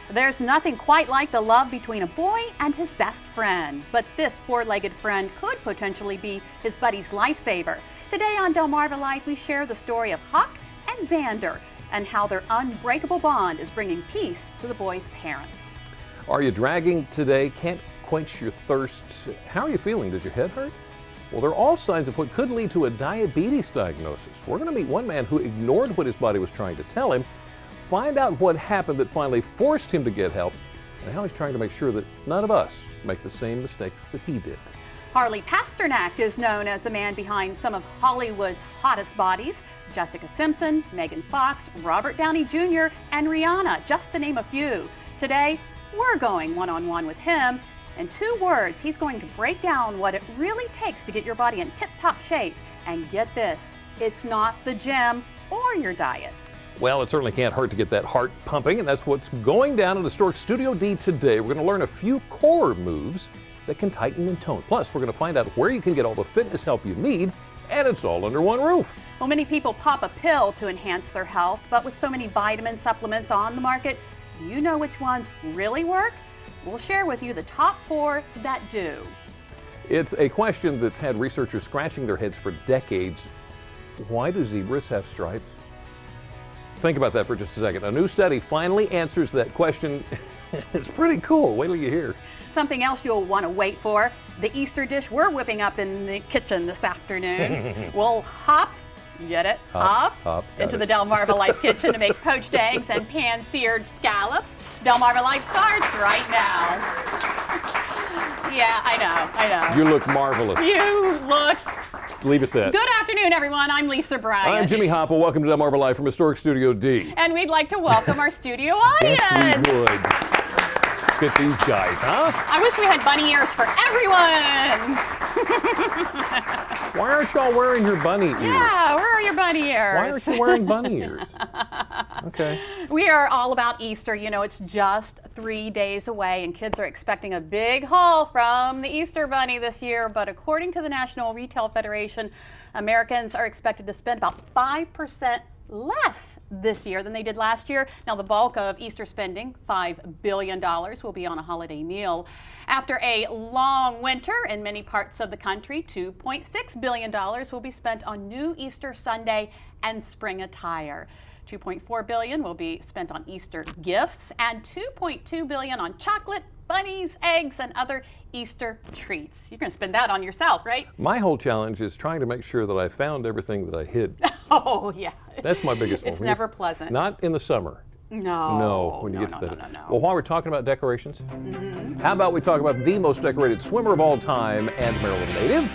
There's nothing quite like the love between a boy and his best friend, but this four-legged friend could potentially be his buddy's lifesaver. Today on Delmarva Life, we share the story of Huck and Xander and how their unbreakable bond is bringing peace to the boy's parents. Are you dragging today? Can't quench your thirst? How are you feeling? Does your head hurt? Well, there are all signs of what could lead to a diabetes diagnosis. We're going to meet one man who ignored what his body was trying to tell him, find out what happened that finally forced him to get help, and how he's trying to make sure that none of us make the same mistakes that he did. Harley Pasternak is known as the man behind some of Hollywood's hottest bodies: Jessica Simpson, Megan Fox, Robert Downey Jr., and Rihanna, just to name a few. Today, we're going one-on-one with him. In 2 words, he's going to break down what it really takes to get your body in tip-top shape. And get this, it's not the gym or your diet. Well, it certainly can't hurt to get that heart pumping, and that's what's going down at Historic Studio D today. We're going to learn a few core moves that can tighten and tone. Plus, we're going to find out where you can get all the fitness help you need, and it's all under one roof. Well, many people pop a pill to enhance their health, but with so many vitamin supplements on the market, do you know which ones really work? We'll share with you the top 4 that do. It's a question that's had researchers scratching their heads for decades. Why do zebras have stripes? Think about that for just a second. A new study finally answers that question. It's pretty cool. Wait till you hear. Something else you'll want to wait for, the Easter dish we're whipping up in the kitchen this afternoon. We'll hop, get it? Hop into the Delmarva Life kitchen to make poached eggs and pan-seared scallops. Delmarva Life starts right now. Yeah, I know. You look marvelous. You look. Leave it that. Good afternoon, everyone. I'm Lisa Bryant. I'm Jimmy Hopple. Welcome to Delmarva Life from Historic Studio D. And we'd like to welcome our studio audience. Yes, we would. Fit these guys, huh? I wish we had bunny ears for everyone. Why aren't y'all wearing your bunny ears? Yeah, where are your bunny ears? Why aren't you wearing bunny ears? Okay. We are all about Easter. You know, it's just 3 days away, and kids are expecting a big haul from the Easter Bunny this year. But according to the National Retail Federation, Americans are expected to spend about 5% less this year than they did last year. Now, the bulk of Easter spending, $5 billion, will be on a holiday meal. After a long winter in many parts of the country, $2.6 billion will be spent on new Easter Sunday and spring attire. $2.4 billion will be spent on Easter gifts, and $2.2 billion on chocolate, bunnies, eggs, and other Easter treats. You're going to spend that on yourself, right? My whole challenge is trying to make sure that I found everything that I hid. Oh, yeah. That's my biggest one. It's never pleasant. Not in the summer. No. When you get to that. No. Well, while we're talking about decorations, how about we talk about the most decorated swimmer of all time and Maryland native,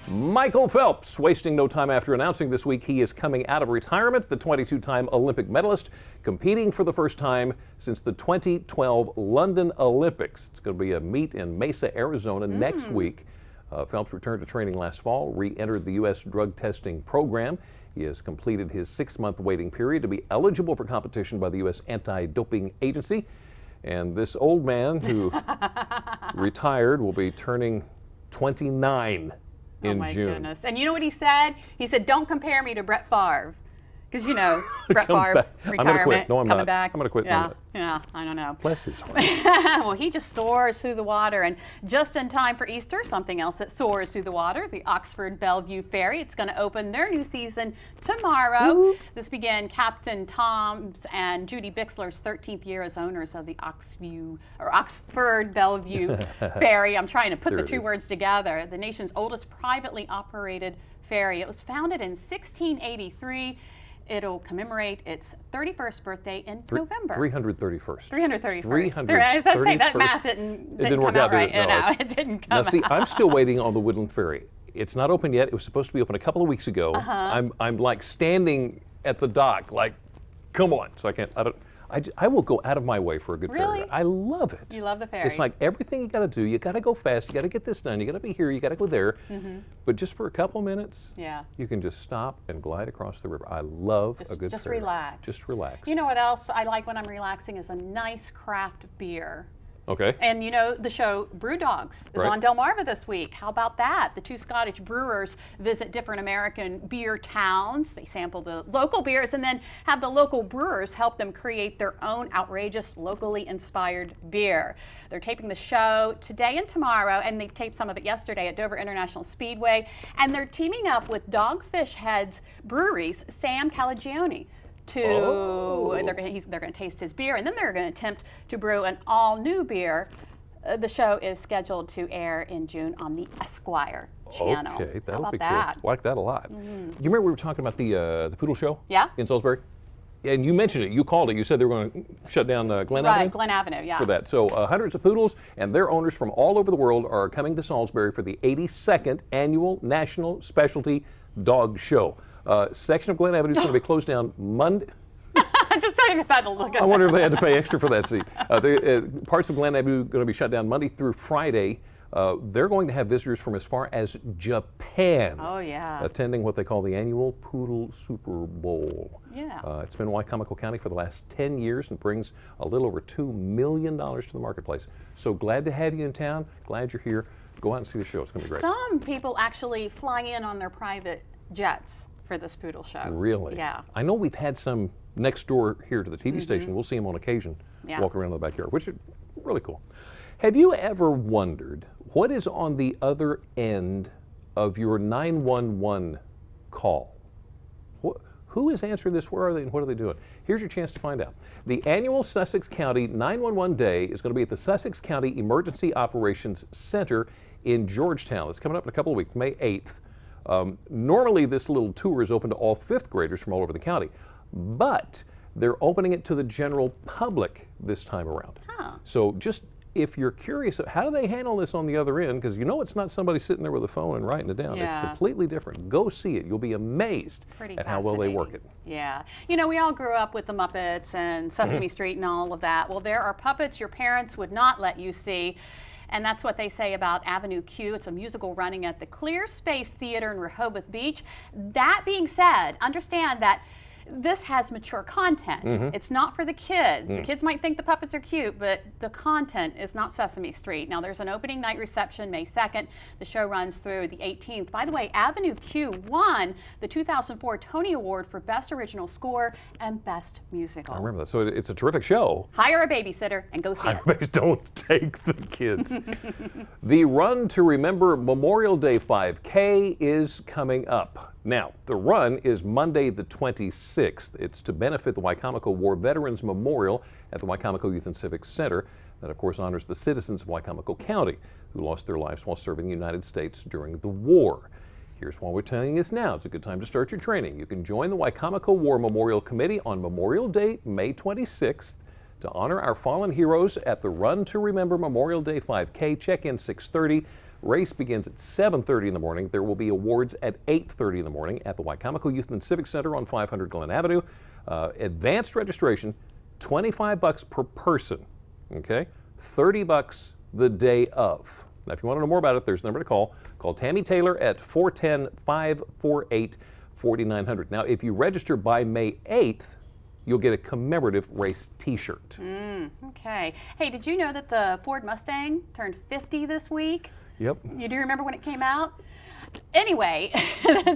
Michael Phelps. Wasting no time after announcing this week he is coming out of retirement, the 22-time Olympic medalist, competing for the first time since the 2012 London Olympics. It's going to be a meet in Mesa, Arizona next week. Phelps returned to training last fall, re-entered the U.S. drug testing program. He has completed his 6-month waiting period to be eligible for competition by the U.S. Anti-Doping Agency. And this old man who retired will be turning 29 in June. Oh my goodness. And you know what he said? He said, don't compare me to Brett Favre. Because, you know, Brett Favre, retirement, I'm gonna quit. No, I'm coming not. back. I'm going to quit. Yeah, I don't know. Bless his heart. Well, he just soars through the water. And just in time for Easter, something else that soars through the water, the Oxford Bellevue Ferry. It's going to open their new season tomorrow. Ooh. This began Captain Tom's and Judy Bixler's 13th year as owners of the Oxford Bellevue Ferry. I'm trying to put the 2 words together. The nation's oldest privately operated ferry. It was founded in 1683. It'll commemorate its 31st birthday in November. 331st. 331st. As I say, that math didn't come out right. No, it didn't come out. Now, see, I'm still waiting on the Woodland Ferry. It's not open yet. It was supposed to be open a couple of weeks ago. I'm like standing at the dock, like, come on. So I will go out of my way for a good ferry ride. I love it. You love the ferry. It's like everything you got to do. You got to go fast. You got to get this done. You got to be here. You got to go there. But just for a couple minutes, you can just stop and glide across the river. I love a good ferry ride. Relax. Just relax. You know what else I like when I'm relaxing is a nice craft beer. Okay. And you know, the show Brew Dogs is Right. on Delmarva this week. How about that? The two Scottish brewers visit different American beer towns. They sample the local beers and then have the local brewers help them create their own outrageous, locally inspired beer. They're taping the show today and tomorrow, and they taped some of it yesterday at Dover International Speedway. And they're teaming up with Dogfish Head's breweries, Sam Calagione. They're going to taste his beer, and then they're going to attempt to brew an all-new beer. The show is scheduled to air in June on the Esquire channel. Okay, How that'll about be that? cool. Like that a lot. You remember we were talking about the Poodle show? Yeah. In Salisbury? And you mentioned it. You called it. You said they were going to shut down Glen Avenue? Right, Glen Avenue, yeah. For that. So hundreds of poodles and their owners from all over the world are coming to Salisbury for the 82nd Annual National Specialty Dog Show. Section of Glen Avenue is going to be closed down Monday. I'm just saying if I had to look at I wonder if they had to pay extra for that seat. Parts of Glen Avenue are going to be shut down Monday through Friday. They're going to have visitors from as far as Japan Oh, yeah. attending what they call the annual Poodle Super Bowl. Yeah. It's been in Wycomico County for the last 10 years and brings a little over $2 million to the marketplace. So glad to have you in town. Glad you're here. Go out and see the show. It's going to be great. Some people actually fly in on their private jets for this Poodle show. Really? Yeah. I know we've had some next door here to the TV station. We'll see them on occasion Yeah. walking around in the backyard, which is really cool. Have you ever wondered what is on the other end of your 911 call? Who is answering this? Where are they and what are they doing? Here's your chance to find out. The annual Sussex County 911 Day is going to be at the Sussex County Emergency Operations Center in Georgetown. It's coming up in a couple of weeks, May 8th. Normally this little tour is open to all fifth graders from all over the county, but they're opening it to the general public this time around. Huh. So just if you're curious, how do they handle this on the other end? Because you know it's not somebody sitting there with a phone and writing it down. Yeah. It's completely different. Go see it. You'll be amazed Pretty at how well they work it. fascinating. Yeah. You know, we all grew up with the Muppets and Sesame Street and all of that. Well, there are puppets your parents would not let you see. And that's what they say about Avenue Q. It's a musical running at the Clear Space Theater in Rehoboth Beach. That being said, understand that this has mature content. It's not for the kids. The kids might think the puppets are cute, but the content is not Sesame Street. Now, there's an opening night reception May 2nd. The show runs through the 18th. By the way, Avenue Q won the 2004 Tony Award for Best Original Score and Best Musical. I remember that. So it's a terrific show. Hire a babysitter and go see it. Don't take the kids. The Run to Remember Memorial Day 5K is coming up. Now, the run is Monday the 26th. It's to benefit the Wycomico War Veterans Memorial at the Wycomico Youth and Civic Center. That, of course, honors the citizens of Wycomico County who lost their lives while serving the United States during the war. Here's why we're telling you this now. It's a good time to start your training. You can join the Wycomico War Memorial Committee on Memorial Day, May 26th, to honor our fallen heroes at the Run to Remember Memorial Day 5K. Check-in 6:30. Race begins at 7:30 in the morning. There will be awards at 8:30 in the morning at the Wycomico Youth and Civic Center on 500 Glen Avenue. Advanced registration, $25 per person. Okay, $30 the day of. Now, if you want to know more about it, there's a number to call. Call Tammy Taylor at 410-548-4900. Now, if you register by May 8th, you'll get a commemorative race T-shirt. Okay. Hey, did you know that the Ford Mustang turned 50 this week? Yep. You do remember when it came out? Anyway,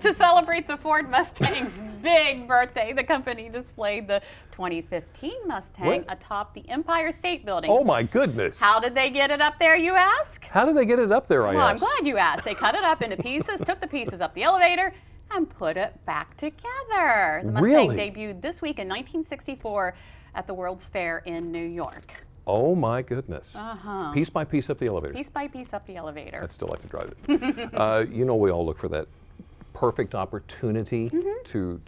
to celebrate the Ford Mustang's big birthday, the company displayed the 2015 Mustang What? atop the Empire State Building. Oh my goodness. How did they get it up there, you ask? How did they get it up there, I Well, I'm asked? glad you asked. They cut it up into pieces, took the pieces up the elevator, and put it back together. The Mustang Really? debuted this week in 1964 at the World's Fair in New York. Oh my goodness. Uh-huh. Piece by piece up the elevator. Piece by piece up the elevator. I'd still like to drive it. You know, we all look for that perfect opportunity to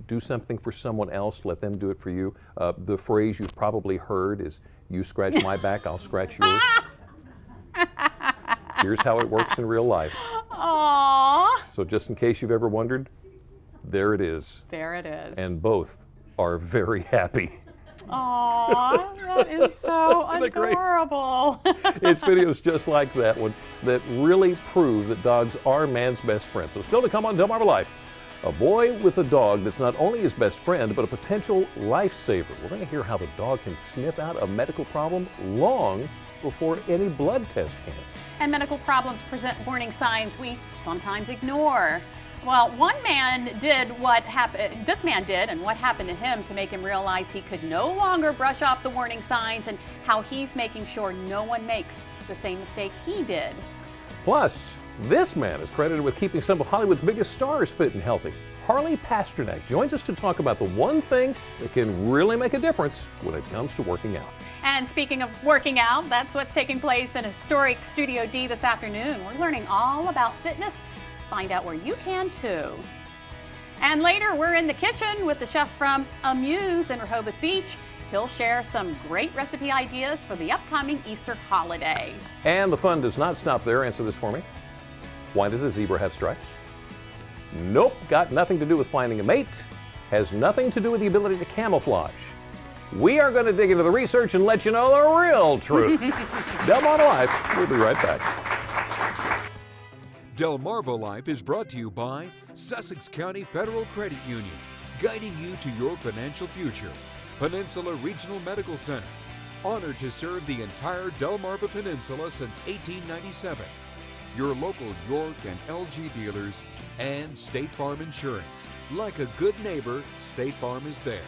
do something for someone else, let them do it for you. The phrase you've probably heard is, you scratch my back, I'll scratch yours. Here's how it works in real life. Aww. So just in case you've ever wondered, there it is. There it is. And both are very happy. Aww, that is so Isn't that great? adorable. It's videos just like that one that really prove that dogs are man's best friend. So still to come on Delmarva Life, A boy with a dog that's not only his best friend, but a potential lifesaver. We're going to hear how the dog can sniff out a medical problem long before any blood test can. And medical problems present warning signs we sometimes ignore. Well, one man did what happened, this man did, and what happened to him to make him realize he could no longer brush off the warning signs, and how he's making sure no one makes the same mistake he did. Plus, this man is credited with keeping some of Hollywood's biggest stars fit and healthy. Harley Pasternak joins us to talk about the one thing that can really make a difference when it comes to working out. And speaking of working out, that's what's taking place in historic Studio D this afternoon. We're learning all about fitness. Find out where you can too. And later, we're in the kitchen with the chef from Amuse in Rehoboth Beach. He'll share some great recipe ideas for the upcoming Easter holiday. And the fun does not stop there. Answer this for me. Why does a zebra have stripes? Nope, got nothing to do with finding a mate. Has nothing to do with the ability to camouflage. We are going to dig into the research and let you know the real truth. Delmarva Life, we'll be right back. Delmarva Life is brought to you by Sussex County Federal Credit Union, guiding you to your financial future. Peninsula Regional Medical Center, honored to serve the entire Delmarva Peninsula since 1897. Your local York and LG dealers, and State Farm Insurance. Like a good neighbor, State Farm is there.